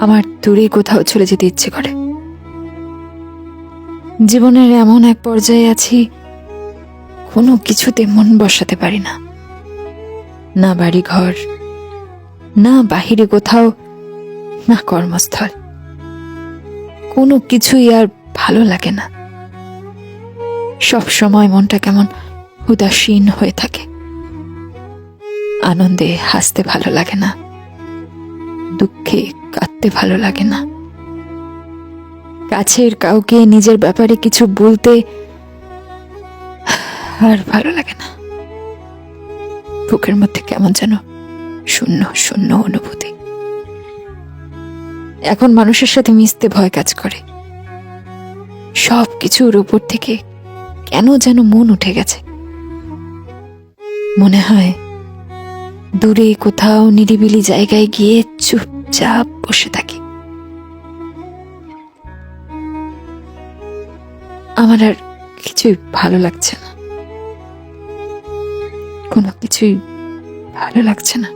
আমার দূরে কোথাও চলে যেতে ইচ্ছে করে। জীবনের এমন এক পর্যায়ে আছি, কোনো কিছুতে মন বসাতে পারি না, না বাড়ি ঘর, না বাহিরে কোথাও, না কর্মস্থল, কোনো কিছুই আর ভালো লাগে না। সব সময় মনটা কেমন উদাসীন হয়ে থাকে। আনন্দে হাসতে ভালো লাগে না, দুঃখে কাঁদতে ভালো লাগে না, কাছের কাউকে নিজের ব্যাপারে কিছু বলতে আর ভালো লাগে না। বুকের মধ্যে কেমন যেন শূন্য শূন্য অনুভূতি। এখন মানুষের সাথে মিশতে ভয় কাজ করে। সব কিছুর উপর থেকে কেন যেন মন উঠে গেছে। মনে হয় দূরে কোথাও নিরিবিলি জায়গায় গিয়ে চুপচাপ বসে থাকি। আমার আর কিছুই ভালো লাগছে না, কোনো কিছুই ভালো লাগছে না।